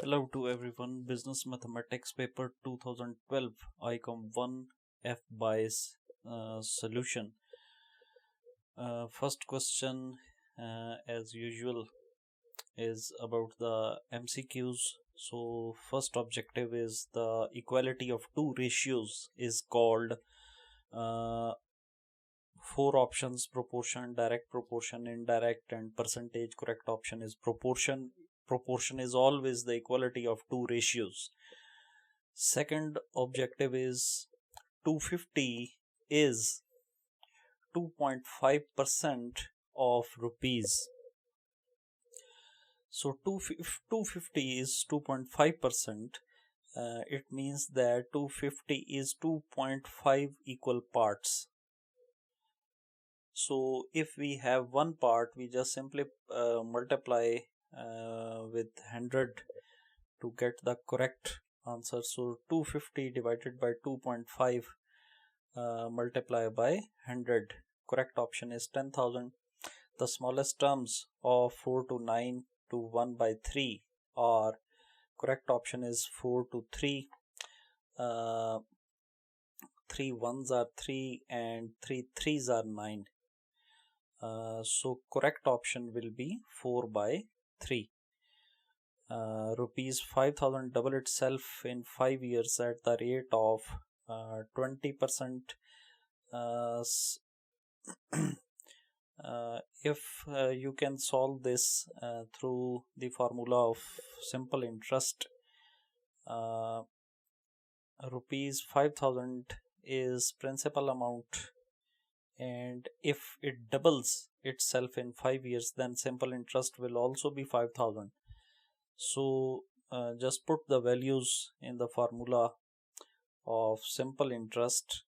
Hello to everyone. Business Mathematics paper 2012 ICOM 1 FBISE solution. First question as usual is about the MCQs. So first objective is the equality of two ratios is called four options: proportion, direct proportion, indirect, and percentage. Correct option is proportion. Proportion is always the equality of two ratios. Second objective is 250 is 2.5% of rupees. So 250 is 2.5%. It means that 250 is 2.5 equal parts. So if we have one part, we just simply multiply with 100 to get the correct answer. So 250 divided by 2.5 multiply by 100. Correct option is 10,000. The smallest terms of 4 to 9 to 1 by 3 are, correct option is 4 to 3. 3 ones are 3 and 3 threes are 9. So correct option will be 4 by 3. Rupees 5,000 double itself in 5 years at the rate of 20%. If you can solve this through the formula of simple interest, rupees 5,000 is principal amount, and if it doubles itself in 5 years, then simple interest will also be 5,000. So just put the values in the formula of simple interest,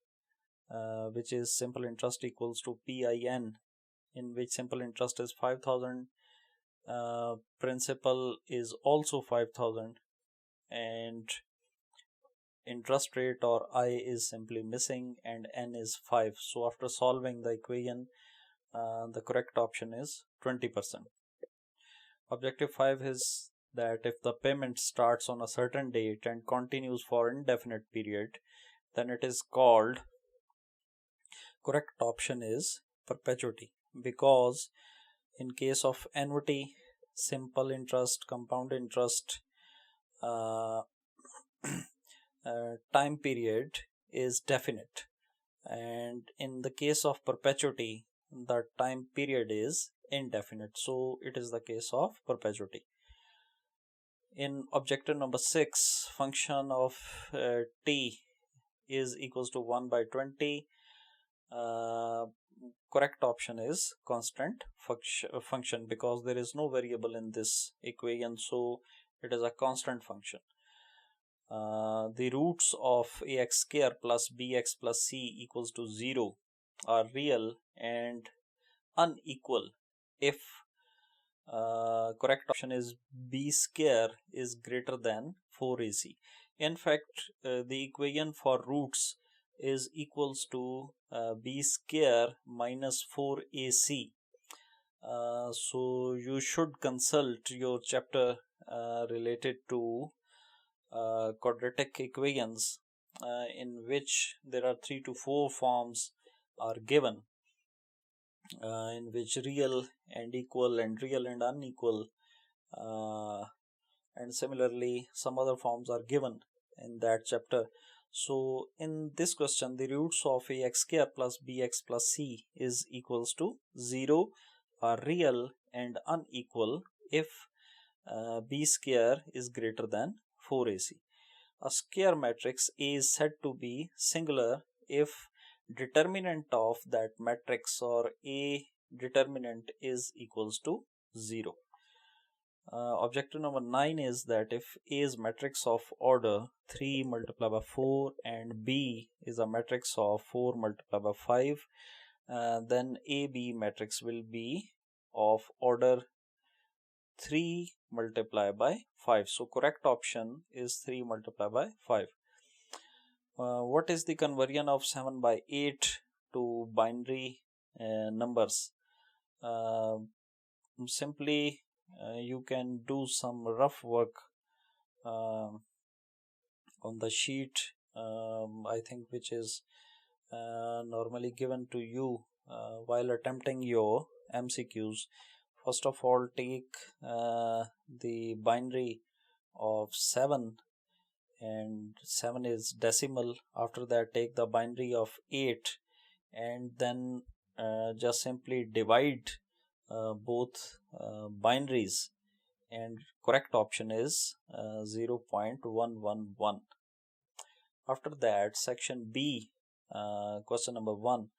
which is simple interest equals to PIN, in which simple interest is 5,000, principal is also 5,000, and interest rate or I is simply missing, and N is 5. So after solving the equation, the correct option is 20%. Objective 5 is that if the payment starts on a certain date and continues for indefinite period, then it is called, correct option is perpetuity, because in case of annuity, simple interest, compound interest, time period is definite, and in the case of perpetuity, the time period is indefinite. So it is the case of perpetuity. In objective number 6, function of t is equals to 1 by 20. Correct option is constant function, because there is no variable in this equation, so it is a constant function. The roots of ax square plus bx plus c equals to 0 are real and unequal if correct option is b square is greater than 4ac. In fact, the equation for roots is equals to b square minus 4ac. So you should consult your chapter related to quadratic equations, in which there are 3 to 4 forms are given, in which real and equal and real and unequal, and similarly some other forms are given in that chapter. So in this question, the roots of ax square plus bx plus c is equals to 0 are real and unequal if b square is greater than 4ac. A square matrix A is said to be singular if determinant of that matrix or A determinant is equals to 0. Objective number 9 is that if A is matrix of order 3 multiplied by 4 and B is a matrix of 4 multiplied by 5, then AB matrix will be of order 3 multiplied by 5. So correct option is 3 multiplied by 5. What is the conversion of 7 by 8 to binary numbers? Simply you can do some rough work on the sheet, I think, which is normally given to you while attempting your MCQs. First of all, take the binary of 7, and 7 is decimal. After that, take the binary of 8, and then just simply divide both binaries, and correct option is 0.111. After that, section B, question number 1,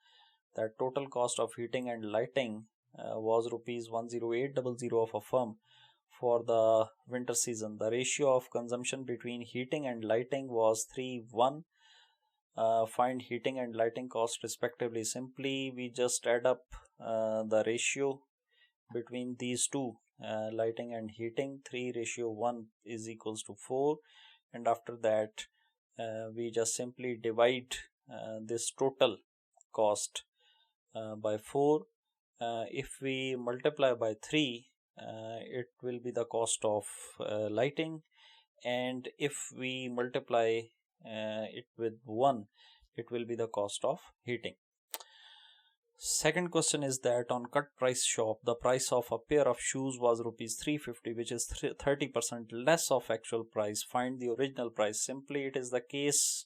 that total cost of heating and lighting was rupees 10800 of a firm for the winter season. The ratio of consumption between heating and lighting was 3:1. Find heating and lighting cost respectively. Simply we just add up the ratio between these two, lighting and heating. 3:1 is equals to 4, and after that we just simply divide this total cost by 4. If we multiply by 3, it will be the cost of lighting, and if we multiply it with 1, it will be the cost of heating. Second question is that on cut price shop, the price of a pair of shoes was rupees 350, which is 30% less of actual price. Find the original price. Simply it is the case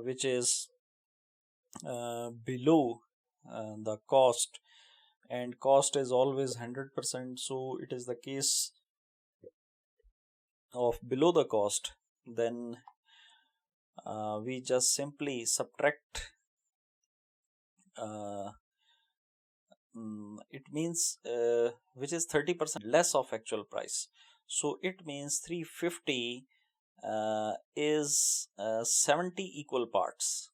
which is below the cost, and cost is always 100%, so it is the case of below the cost. Then we just simply subtract, it means which is 30% less of actual price, so it means 350 is 70 equal parts,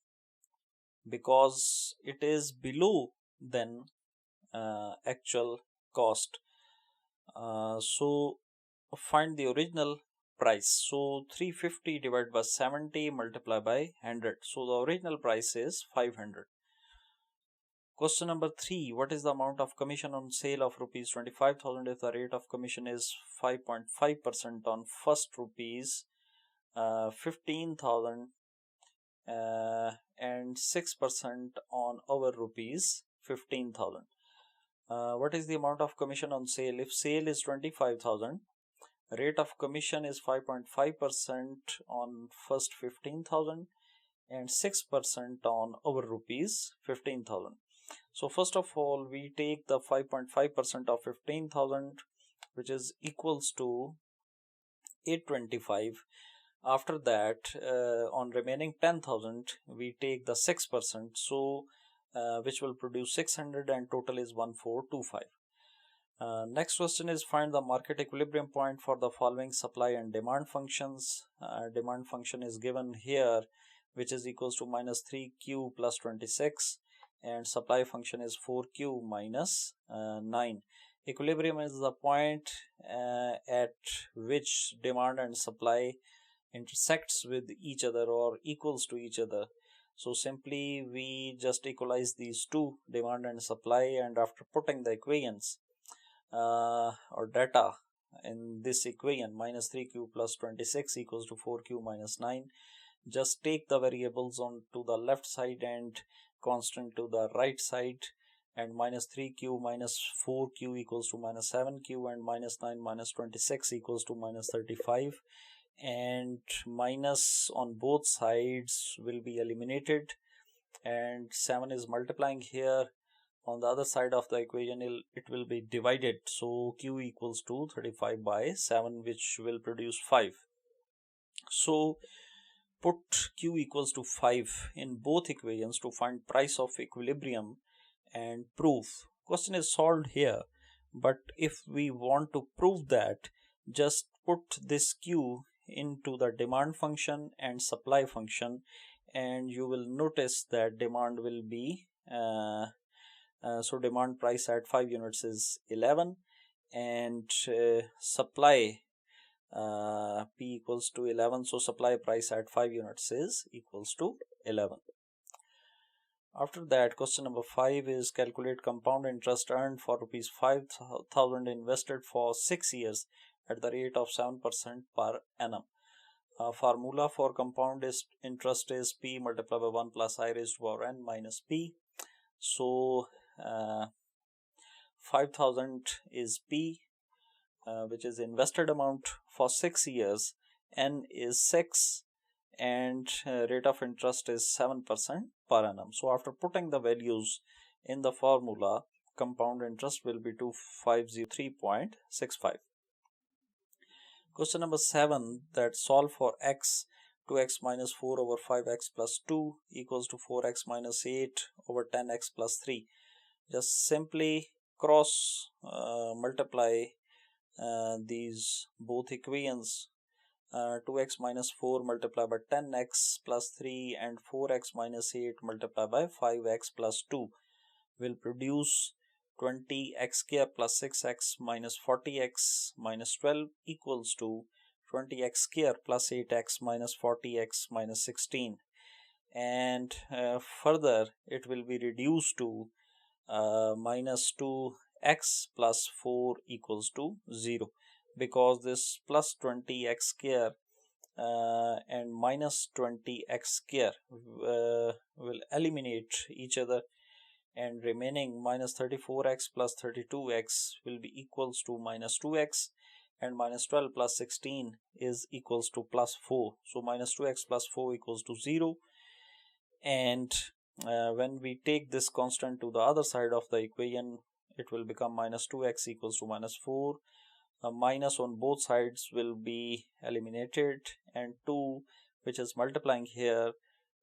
because it is below than actual cost. So find the original price. So 350 divided by 70 multiplied by 100. So the original price is 500. Question number 3. What is the amount of commission on sale of rupees 25,000 if the rate of commission is 5.5% on first rupees 15,000 and 6% on over rupees 15,000? What is the amount of commission on sale? If sale is 25,000, rate of commission is 5.5% on first 15,000 and 6% on over rupees 15,000. So first of all, we take the 5.5% of 15,000, which is equals to 825. After that, on remaining 10,000, we take the 6%, so which will produce 600, and total is 1425. Next question is find the market equilibrium point for the following supply and demand functions. Demand function is given here, which is equals to minus 3q plus 26, and supply function is 4q minus 9. Equilibrium is the point at which demand and supply intersects with each other or equals to each other. So simply we just equalize these two, demand and supply, and after putting the equations or data in this equation, minus 3q plus 26 equals to 4q minus 9, just take the variables on to the left side and constant to the right side, and minus 3q minus 4q equals to minus 7q, and minus 9 minus 26 equals to minus 35, and minus on both sides will be eliminated, and 7 is multiplying here. On the other side of the equation, it will be divided, so q equals to 35 by 7, which will produce 5. So put q equals to 5 in both equations to find price of equilibrium and prove. Question is solved here, but if we want to prove that, just put this q into the demand function and supply function, and you will notice that demand will be so demand price at 5 units is 11, and supply P equals to 11, so supply price at 5 units is equals to 11. After that, question number 5 is calculate compound interest earned for rupees 5,000 invested for 6 years at the rate of 7% per annum. Formula for compound interest is P multiplied by 1 plus I raised to power n minus P. So 5,000 is P, which is invested amount for 6 years. N is 6 and rate of interest is 7% per annum. So after putting the values in the formula, compound interest will be 2503.65. Question number 7, that solve for x, 2x minus 4 over 5x plus 2 equals to 4x minus 8 over 10x plus 3. Just simply cross multiply these both equations. 2x minus 4 multiplied by 10x plus 3 and 4x minus 8 multiplied by 5x plus 2 will produce 20x square plus 6x minus 40x minus 12 equals to 20x square plus 8x minus 40x minus 16. And further it will be reduced to minus 2x plus 4 equals to 0, because this plus 20x square and minus 20x square will eliminate each other, and remaining minus 34x plus 32x will be equals to minus 2x, and minus 12 plus 16 is equals to plus 4. So minus 2x plus 4 equals to 0. And when we take this constant to the other side of the equation, it will become minus 2x equals to minus 4. Minus on both sides will be eliminated, and 2, which is multiplying here,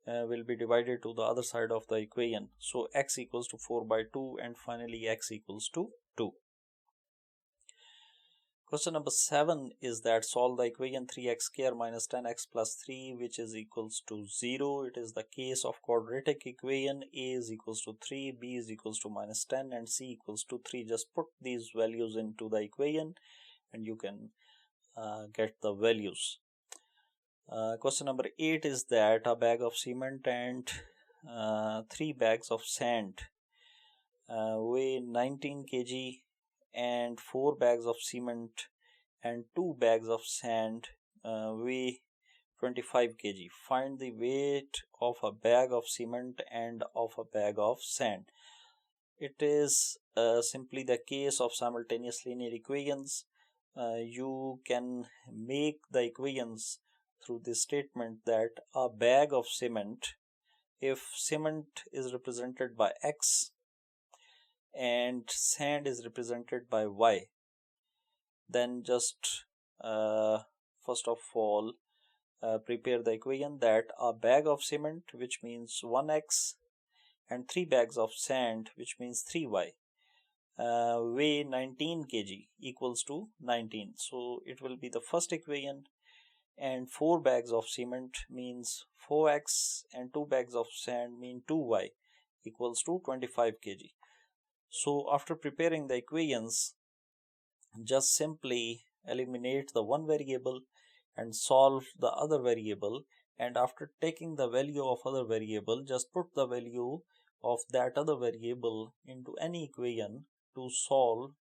will be divided to the other side of the equation. So x equals to 4 by 2, and finally x equals to 2. Question number 7 is that solve the equation 3x square minus 10x plus 3 which is equals to 0. It is the case of quadratic equation. A is equals to 3, B is equals to minus 10 and C equals to 3. Just put these values into the equation and you can get the values. Question number 8 is that a bag of cement and 3 bags of sand weigh 19 kg and 4 bags of cement and 2 bags of sand weigh 25 kg. Find the weight of a bag of cement and of a bag of sand. It is simply the case of simultaneous linear equations. You can make the equations through this statement that a bag of cement, if cement is represented by x and sand is represented by y, then just first of all prepare the equation that a bag of cement, which means 1x, and 3 bags of sand, which means 3y, weigh 19 kg equals to 19. So it will be the first equation, and 4 bags of cement means 4x and 2 bags of sand mean 2y equals to 25 kg. So after preparing the equations, just simply eliminate the one variable and solve the other variable, and after taking the value of other variable, just put the value of that other variable into any equation to solve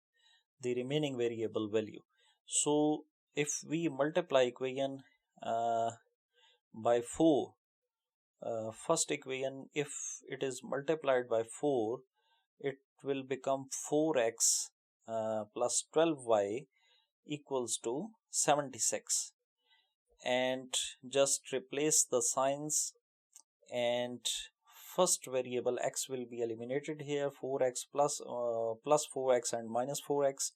the remaining variable value. So if we multiply equation by 4, first equation, if it is multiplied by 4, it will become 4x plus 12y equals to 76, and just replace the signs, and first variable x will be eliminated here, 4x plus 4x and minus 4x,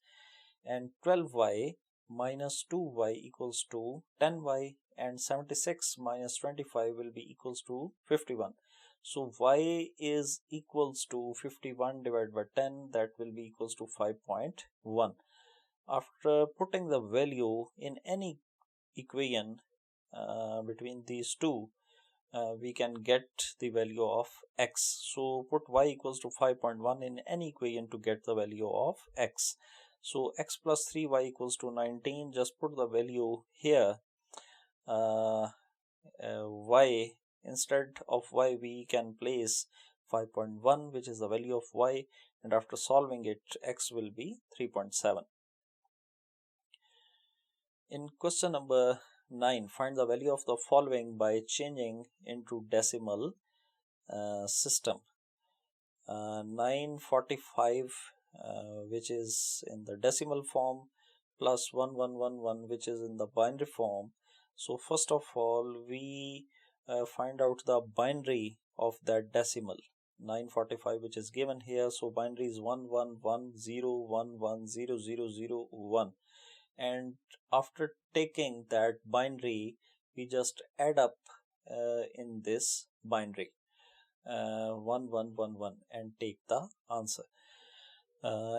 and 12y minus 2y equals to 10y, and 76 minus 25 will be equals to 51. So y is equals to 51 divided by 10, that will be equals to 5.1. After putting the value in any equation between these two, we can get the value of x. So put y equals to 5.1 in any equation to get the value of x. So x plus 3y equals to 19. Just put the value here. Y, instead of y we can place 5.1, which is the value of y, and after solving it, x will be 3.7. In question number 9, find the value of the following by changing into decimal system. 945 which is in the decimal form plus 1111 which is in the binary form. So first of all we find out the binary of that decimal 945 which is given here. So binary is 1110110001, and after taking that binary we just add up in this binary 1111 and take the answer.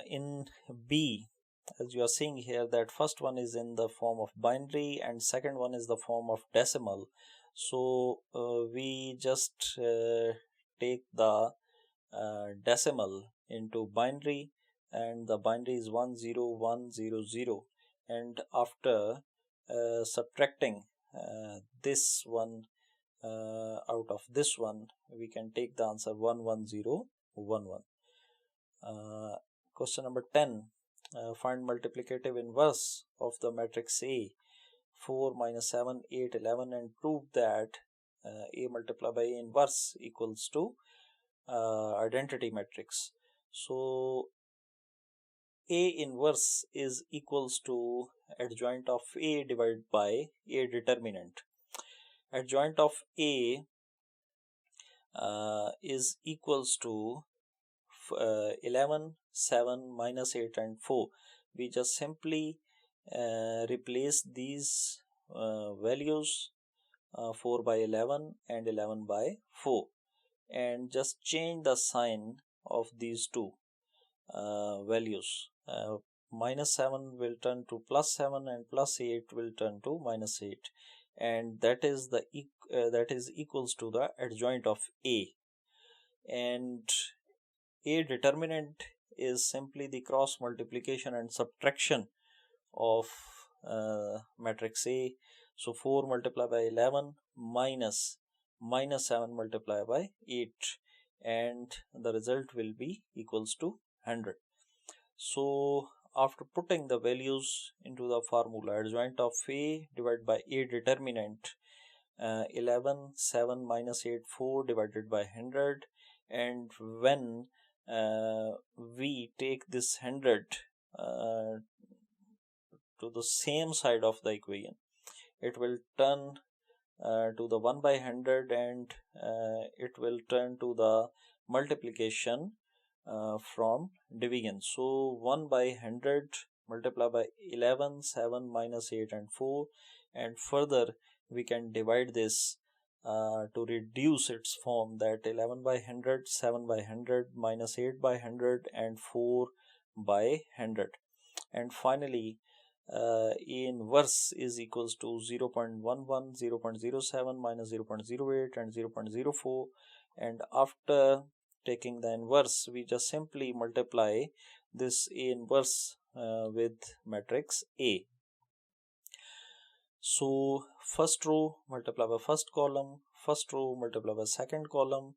In B, as you are seeing here, that first one is in the form of binary and second one is the form of decimal. So we just take the decimal into binary, and the binary is 10100, and after subtracting this one out of this one, we can take the answer 11011. Question number 10, find multiplicative inverse of the matrix A, 4 minus 7 8 11, and prove that A multiplied by A inverse equals to identity matrix. So A inverse is equals to adjoint of A divided by A determinant. Adjoint of A is equals to 11, 7, minus 8 and 4. We just simply replace these values 4 by 11 and 11 by 4, and just change the sign of these two values. Minus 7 will turn to plus 7 and plus 8 will turn to minus 8, and that is the that is equals to the adjoint of A. And A determinant is simply the cross multiplication and subtraction of matrix A. So 4 multiplied by 11 minus 7 multiplied by 8, and the result will be equals to 100. So after putting the values into the formula, adjoint of A divided by A determinant, 11, 7 minus 8, 4 divided by 100, and when we take this 100 to the same side of the equation, it will turn to the 1 by 100, and it will turn to the multiplication from division. So 1 by 100 multiplied by 11, 7 minus 8 and 4, and further we can divide this to reduce its form, that 11 by 100, 7 by 100, minus 8 by 100 and 4 by 100. And finally A inverse is equals to 0.11, 0.07, minus 0.08 and 0.04, and after taking the inverse we just simply multiply this A inverse with matrix A. So first row multiply by first column, first row multiply by second column,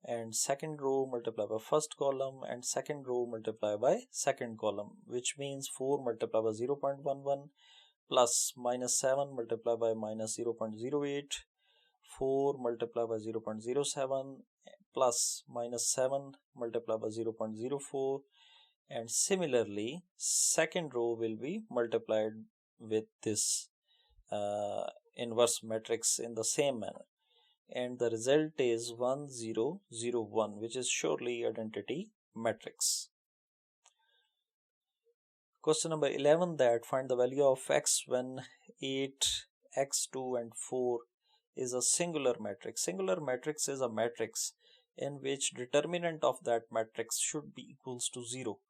and second row multiply by first column, and second row multiply by second column, which means 4 multiply by 0.11 plus minus 7 multiply by minus 0.08, 4 multiply by 0.07 plus minus 7 multiply by 0.04, and similarly second row will be multiplied with this inverse matrix in the same manner, and the result is 1001, which is surely identity matrix. Question number 11, that find the value of x when 8, x2 and 4 is a singular matrix. Singular matrix is a matrix in which determinant of that matrix should be equals to 0.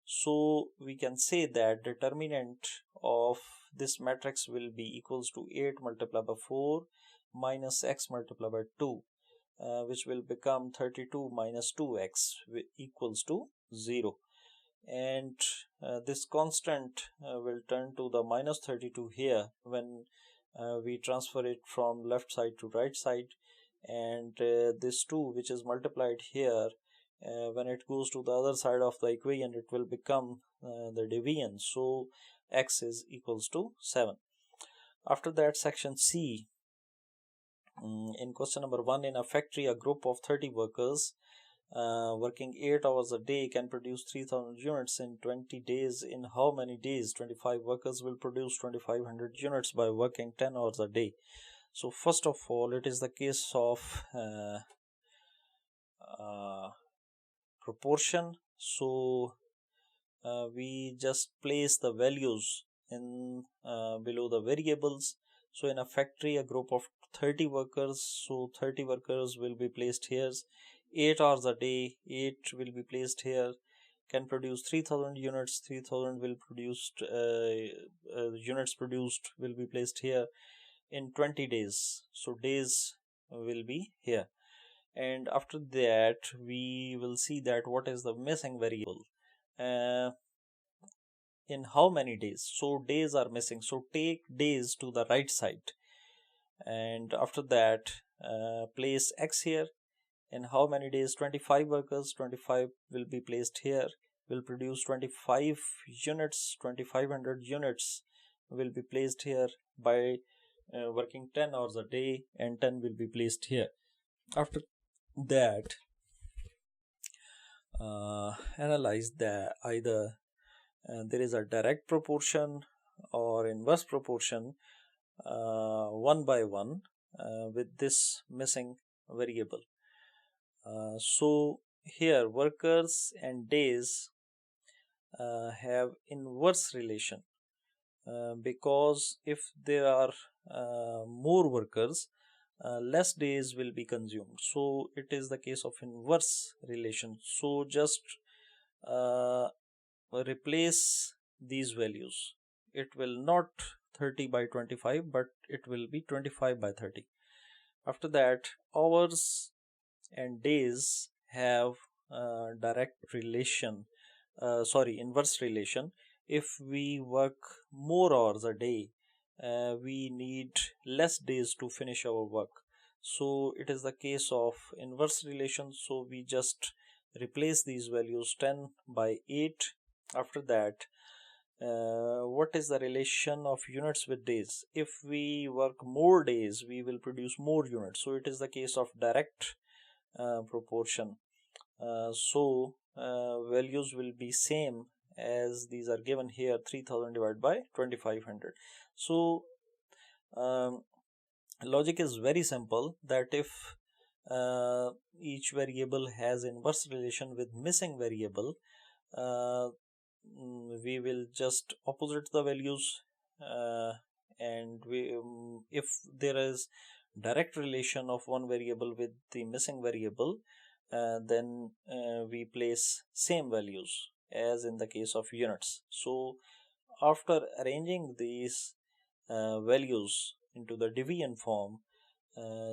So we can say that determinant of this matrix will be equals to 8 multiplied by 4 minus x multiplied by 2, which will become 32 minus 2x equals to 0. And this constant will turn to the minus 32 here when we transfer it from left side to right side, and this 2 which is multiplied here, when it goes to the other side of the equation, it will become the division. So x is equals to 7. After that, section C. In question number 1, in a factory, a group of 30 workers working 8 hours a day can produce 3000 units in 20 days. In how many days 25 workers will produce 2500 units by working 10 hours a day? So first of all, it is the case of proportion. So we just place the values in below the variables. So in a factory, a group of 30 workers, so 30 workers will be placed here. 8 hours a day, 8 will be placed here, can produce 3000 units, 3000 will produced units produced will be placed here in 20 days, so days will be here. And after that, we will see that what is the missing variable, in how many days. So days are missing, so take days to the right side, and after that place x here. In how many days 25 workers, 25 will be placed here, will produce 25 units, 2500 units will be placed here by working 10 hours a day, and 10 will be placed here. After that, analyze that either there is a direct proportion or inverse proportion 1 by 1 with this missing variable. So here workers and days have inverse relation, because if there are more workers, less days will be consumed. So it is the case of inverse relation. So just replace these values. It will not 30 by 25, but it will be 25 by 30. After that, hours and days have direct relation, inverse relation. If we work more hours a day, we need less days to finish our work. So it is the case of inverse relation. So we just replace these values, 10 by 8. After that, what is the relation of units with days? If we work more days, we will produce more units. So it is the case of direct proportion. So values will be same as these are given here, 3000 divided by 2500. So logic is very simple, that if each variable has inverse relation with missing variable, we will just opposite the values, and if there is direct relation of one variable with the missing variable, then we place same values as in the case of units. So after arranging these values into the division form,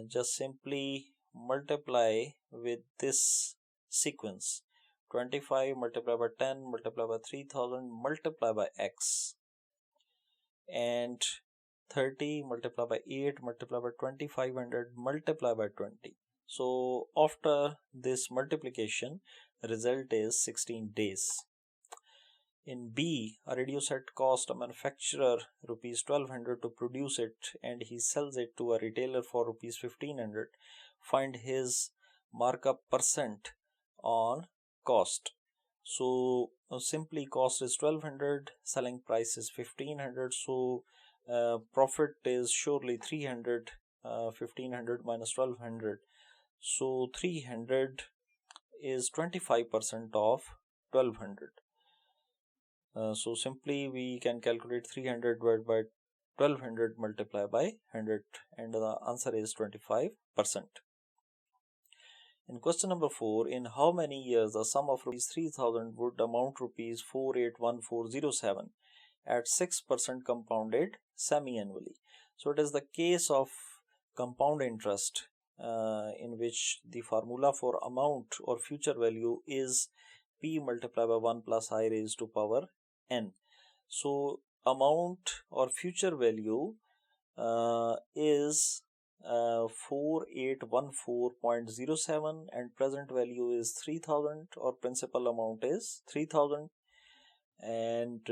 just simply multiply with this sequence: 25 multiplied by 10 multiplied by 3000 multiplied by x, and 30 multiplied by 8 multiplied by 2500 multiplied by 20. So after this multiplication, result is 16 days. In B, a radio set cost a manufacturer rupees 1200 to produce it, and he sells it to a retailer for rupees 1500. Find his markup percent on cost. So simply cost is 1200, selling price is 1500. So profit is surely 300. 1500 minus 1200. So 300 is 25% of 1200. So simply we can calculate 300 divided by 1200 multiplied by 100, and the answer is 25%. In question number 4, in how many years the sum of rupees 3000 would amount rupees 481407 at 6% compounded semi-annually? So it is the case of compound interest, in which the formula for amount or future value is p multiplied by 1 plus I raised to power n. So amount or future value is 4814.07, and present value is 3000, or principal amount is 3000, and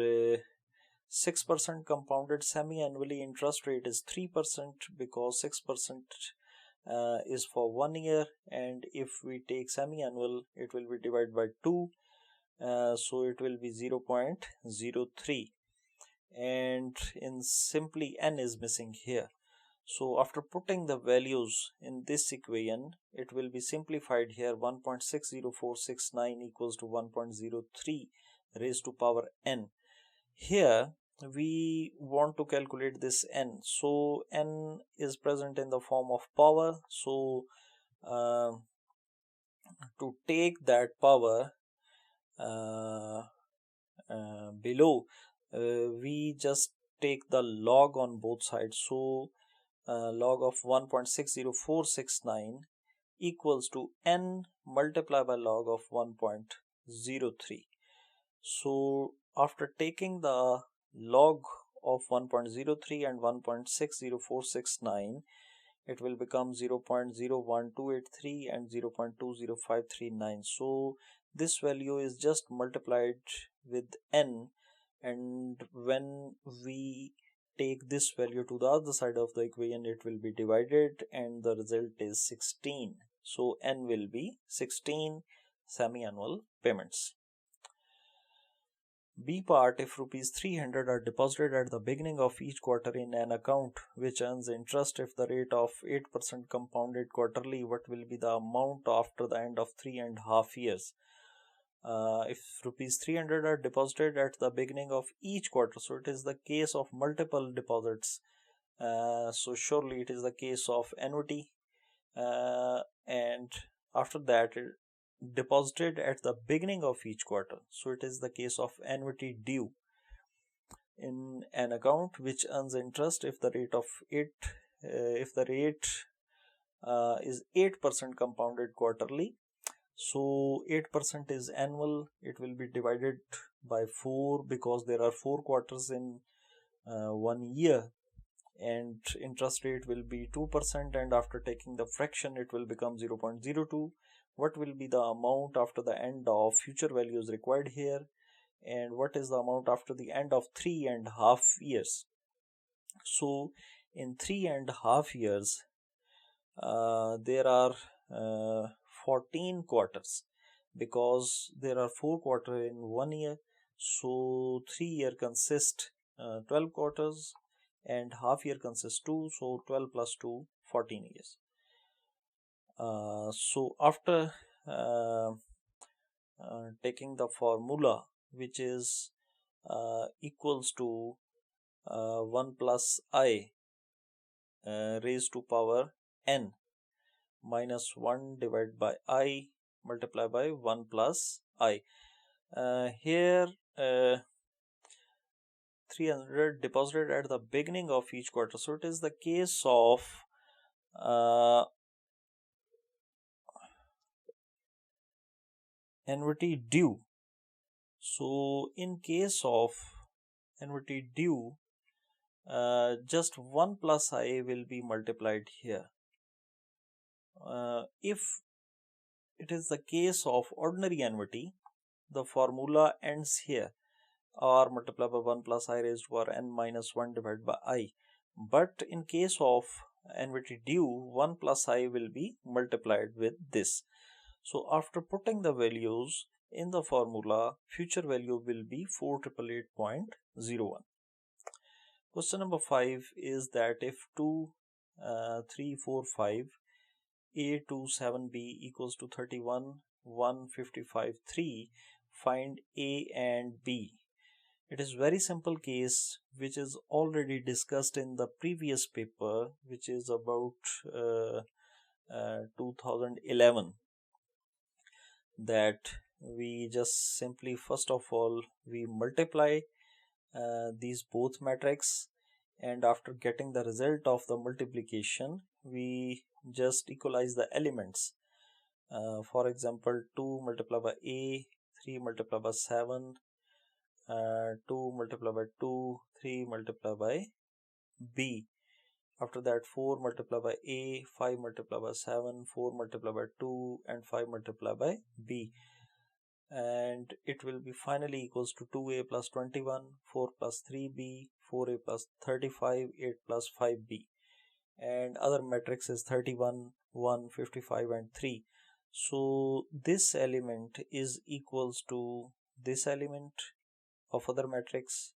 6% compounded semi-annually interest rate is 3% because 6% is for 1 year, and if we take semi-annual it will be divided by 2, so it will be 0.03, and in simply n is missing here. So after putting the values in this equation, it will be simplified here. 1.60469 equals to 1.03 raised to power n. Here we want to calculate this n. So n is present in the form of power. So to take that power below, we just take the log on both sides. So log of 1.60469 equals to n multiplied by log of 1.03. So after taking the log of 1.03 and 1.60469, it will become 0.01283 and 0.20539. So this value is just multiplied with n, and when we take this value to the other side of the equation, it will be divided and the result is 16. So n will be 16 semi-annual payments. B part, if rupees 300 are deposited at the beginning of each quarter in an account which earns interest if the rate of 8% compounded quarterly, what will be the amount after the end of 3.5 years? If rupees 300 are deposited at the beginning of each quarter, so it is the case of multiple deposits, so surely it is the case of annuity, and after that deposited at the beginning of each quarter, so it is the case of annuity due in an account which earns interest if the rate is 8% compounded quarterly. So 8% is annual, it will be divided by 4 because there are 4 quarters in 1 year, and interest rate will be 2%, and after taking the fraction it will become 0.02. What will be the amount after the end of future values required here, and what is the amount after the end of 3.5 years? So in 3.5 years there are 14 quarters because there are 4 quarters in 1 year. So 3 year consists 12 quarters and half year consists 2, so 12 plus 2, 14 years. So after taking the formula, which is equals to 1 plus I raised to power n minus 1 divided by I multiplied by 1 plus I. Here 300 deposited at the beginning of each quarter, so it is the case of annuity due. So in case of annuity due, just 1 plus I will be multiplied here. If it is the case of ordinary annuity, the formula ends here, or multiplied by 1 plus I raised to power n minus 1 divided by I. But in case of annuity due, 1 plus I will be multiplied with this. So after putting the values in the formula, future value will be 4888.01. Question number 5 is that if 2, 3, 4, 5, A 2, 7B equals to 31, 1, 55, 3, find A and B. It is very simple case which is already discussed in the previous paper, which is about 2011, that we just simply first of all we multiply these both matrix, and after getting the result of the multiplication we just equalize the elements. For example, 2 multiplied by A, 3 multiplied by 7, 2 multiplied by 2, 3 multiplied by B. After that 4 multiplied by A, 5 multiplied by 7, 4 multiplied by 2 and 5 multiplied by B. and it will be finally equals to 2a plus 21, 4 plus 3b, 4a plus 35, 8 plus 5b, and other matrix is 31, 1, 55 and 3. So this element is equals to this element of other matrix.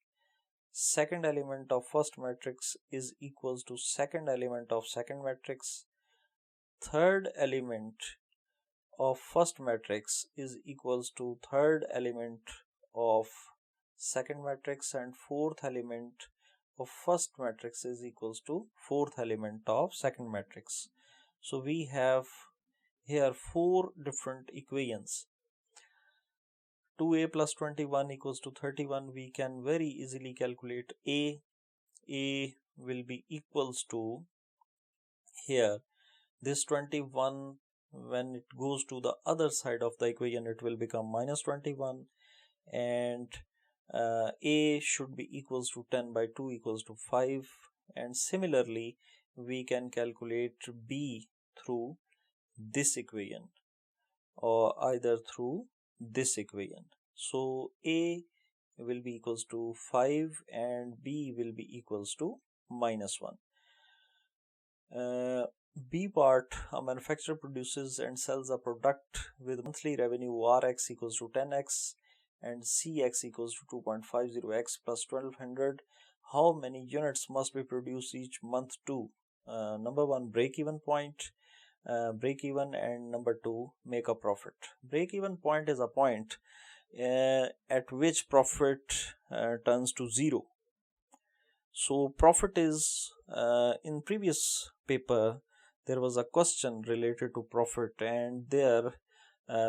Second element of first matrix is equals to second element of second matrix. Third element of first matrix is equals to third element of second matrix, and fourth element of first matrix is equals to fourth element of second matrix. So we have here four different equations. 2a plus 21 equals to 31. We can very easily calculate a will be equals to, here this 21, when it goes to the other side of the equation it will become minus 21, and a should be equals to 10 by 2 equals to 5, and similarly we can calculate b through this equation or either through this equation. So a will be equals to 5 and b will be equals to minus 1. B part, a manufacturer produces and sells a product with monthly revenue Rx equals to 10x and Cx equals to 2.50x plus 1200. How many units must be produced each month to? Number 1, break-even point, break-even, and number 2, make a profit. Break-even point is a point at which profit turns to 0. So profit is, in previous paper there was a question related to profit, and there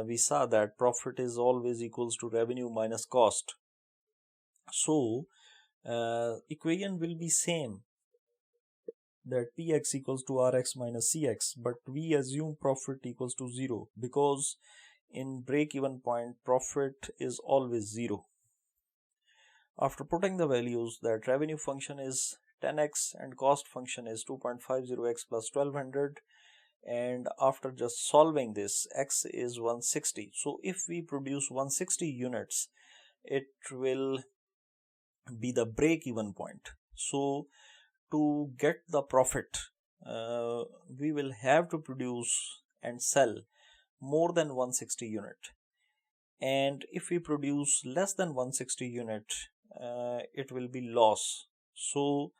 we saw that profit is always equals to revenue minus cost. So equation will be same, that px equals to rx minus cx, but we assume profit equals to 0 because in break-even point profit is always 0. After putting the values, that revenue function is 10x and cost function is 2.50x plus 1200, and after just solving this, x is 160. So if we produce 160 units, it will be the break-even point. So to get the profit, we will have to produce and sell more than 160 unit, and if we produce less than 160 unit, it will be loss. So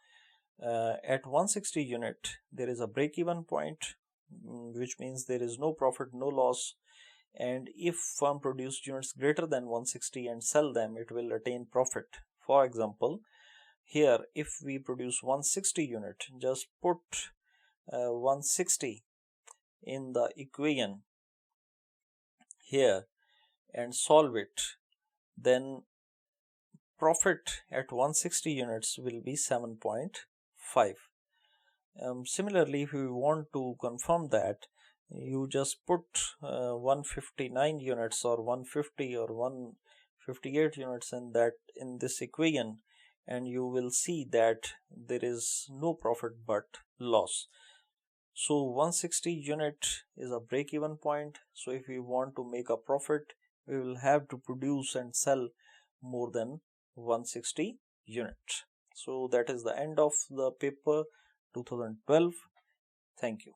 at 160 unit there is a break-even point, which means there is no profit, no loss, and if firm produce units greater than 160 and sell them, it will attain profit. For example, here if we produce 160 unit, just put 160 in the equation here and solve it, then profit at 160 units will be 7.5. Similarly, if you want to confirm that, you just put 159 units or 150 or 158 units in this equation, and you will see that there is no profit but loss. So 160 unit is a break-even point. So if we want to make a profit, we will have to produce and sell more than 160 units. So that is the end of the paper 2012. Thank you.